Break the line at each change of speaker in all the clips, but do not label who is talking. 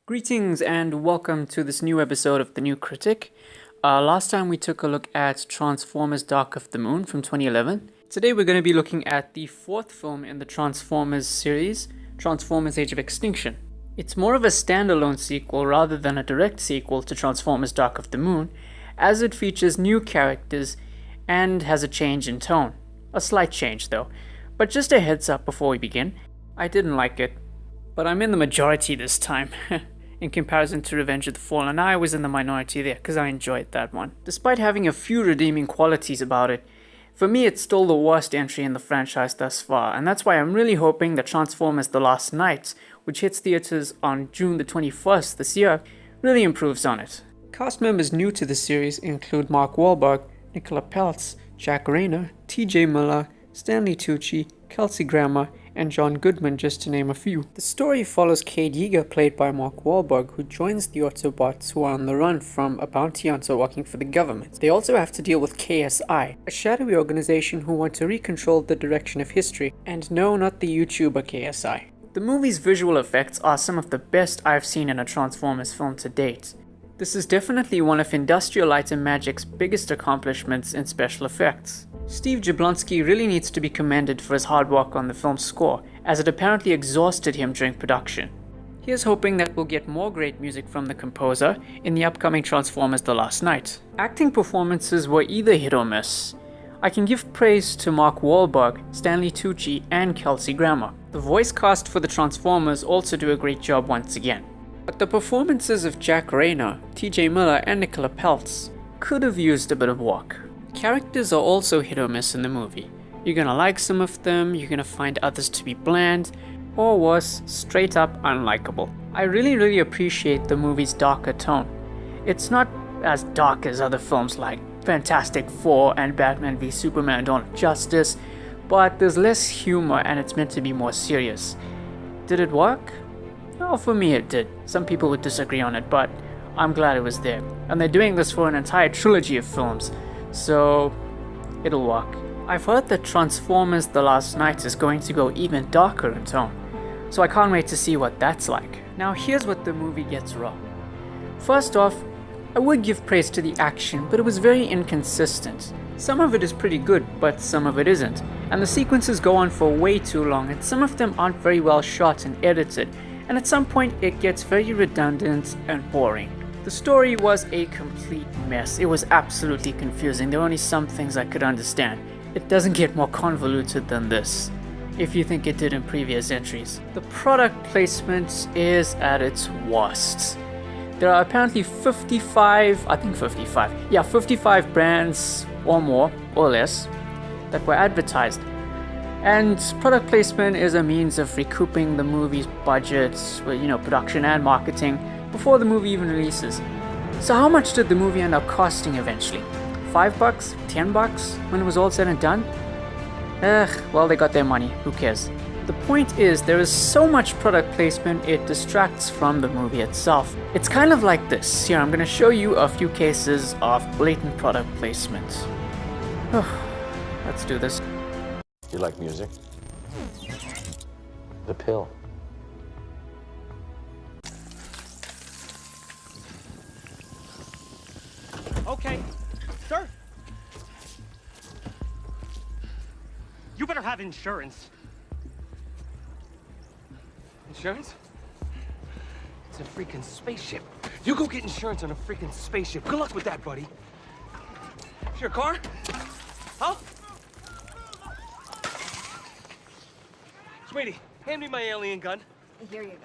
Greetings and welcome to this new episode of the New Critic. Last time we took a look at Transformers Dark of the Moon from 2011. Today we're going to be looking at the fourth film in the Transformers series, Transformers Age of Extinction. It's more of a standalone sequel rather than a direct sequel to Transformers Dark of the Moon, as it features new characters and has a change in tone. A slight change though. But just a heads up before we begin, I didn't like it, but I'm in the majority this time. In comparison to Revenge of the Fallen, I was in the minority there because I enjoyed that one. Despite having a few redeeming qualities about it, for me it's still the worst entry in the franchise thus far, and that's why I'm really hoping that Transformers The Last Knights, which hits theaters on June the 21st this year, really improves on it. Cast members new to the series include Mark Wahlberg, Nicola Peltz, Jack Rayner, TJ Miller, Stanley Tucci, Kelsey Grammer, and John Goodman, just to name a few. The story follows Cade Yeager, played by Mark Wahlberg, who joins the Autobots who are on the run from a bounty hunter working for the government. They also have to deal with KSI, a shadowy organization who want to recontrol the direction of history, and no, not the YouTuber KSI. The movie's visual effects are some of the best I've seen in a Transformers film to date. This is definitely one of Industrial Light and Magic's biggest accomplishments in special effects. Steve Jablonsky really needs to be commended for his hard work on the film's score, as it apparently exhausted him during production. Here's hoping that we'll get more great music from the composer in the upcoming Transformers The Last Knight. Acting performances were either hit or miss. I can give praise to Mark Wahlberg, Stanley Tucci, and Kelsey Grammer. The voice cast for the Transformers also do a great job once again. But the performances of Jack Rayner, TJ Miller, and Nicola Peltz could have used a bit of work. Characters are also hit or miss in the movie. You're gonna like some of them, you're gonna find others to be bland, or worse, straight up unlikable. I really appreciate the movie's darker tone. It's not as dark as other films like Fantastic Four and Batman v Superman: Dawn of Justice, but there's less humor and it's meant to be more serious. Did it work? Well, for me it did. Some people would disagree on it, but I'm glad it was there. And they're doing this for an entire trilogy of films, so it'll work. I've heard that Transformers The Last Knight is going to go even darker in tone, so I can't wait to see what that's like. Now here's what the movie gets wrong. First off, I would give praise to the action, but it was very inconsistent. Some of it is pretty good, but some of it isn't, and the sequences go on for way too long, and some of them aren't very well shot and edited, and at some point it gets very redundant and boring. The story was a complete mess. It was absolutely confusing. There were only some things I could understand. It doesn't get more convoluted than this, if you think it did in previous entries. The product placement is at its worst. There are apparently 55 brands or more or less that were advertised. And product placement is a means of recouping the movie's budgets with, production and marketing before the movie even releases. So how much did the movie end up costing eventually? $5? $10 when it was all said and done? Well, they got their money, who cares? The point is, there is so much product placement it distracts from the movie itself. It's kind of like this. Here, I'm going to show you a few cases of blatant product placement. Let's do this.
You like music? The pill.
Okay, sir. You better have insurance.
Insurance?
It's a freaking spaceship. You go get insurance on a freaking spaceship. Good luck with that, buddy. It's your car? Huh? Sweetie, hand me my alien gun.
Here you go.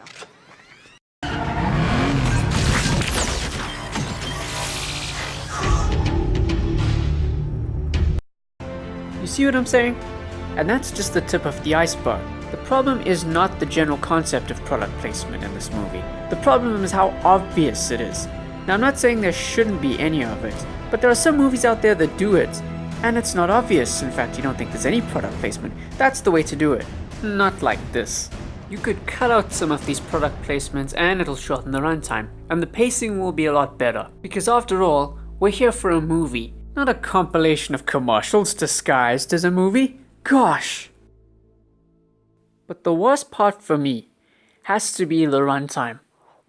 You see what I'm saying? And that's just the tip of the iceberg. The problem is not the general concept of product placement in this movie. The problem is how obvious it is. Now, I'm not saying there shouldn't be any of it, but there are some movies out there that do it, and it's not obvious. In fact, you don't think there's any product placement. That's the way to do it. Not like this. You could cut out some of these product placements and it'll shorten the runtime, and the pacing will be a lot better. Because after all, we're here for a movie, not a compilation of commercials disguised as a movie. Gosh! But the worst part for me has to be the runtime.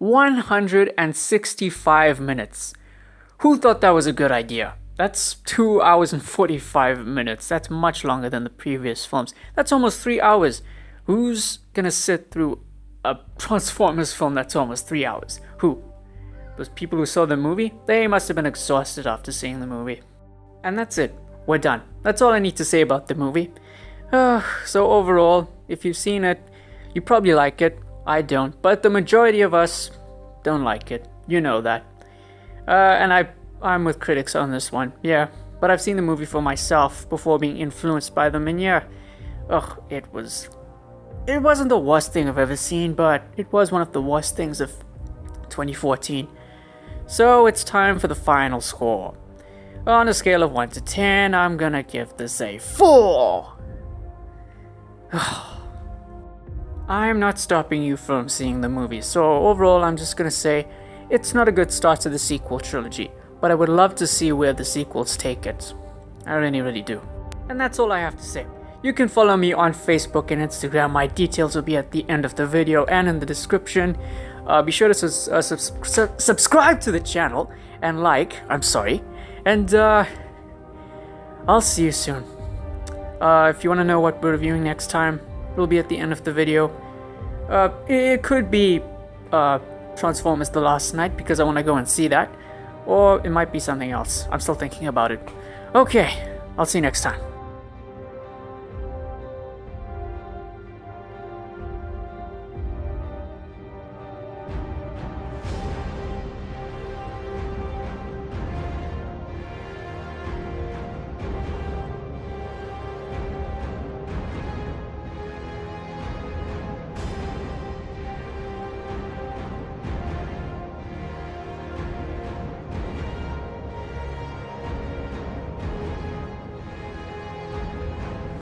165 minutes. Who thought that was a good idea? That's 2 hours and 45 minutes. That's much longer than the previous films. That's almost 3 hours. Who's gonna sit through a Transformers film that's almost 3 hours? Who? Those people who saw the movie? They must have been exhausted after seeing the movie. And that's it. We're done. That's all I need to say about the movie. So overall, if you've seen it, you probably like it. I don't. But the majority of us don't like it. You know that. And I'm with critics on this one. Yeah. But I've seen the movie for myself before being influenced by them. And yeah, it wasn't the worst thing I've ever seen, but it was one of the worst things of 2014. So it's time for the final score. On a scale of 1 to 10, I'm gonna give this a 4. I'm not stopping you from seeing the movie, so overall I'm just gonna say it's not a good start to the sequel trilogy, but I would love to see where the sequels take it. I really do. And that's all I have to say. You can follow me on Facebook and Instagram. My details will be at the end of the video and in the description. Be sure to subscribe to the channel and and I'll see you soon. If you want to know what we're reviewing next time, it'll be at the end of the video. It could be Transformers The Last Night because I want to go and see that, or it might be something else. I'm still thinking about it. Okay, I'll see you next time.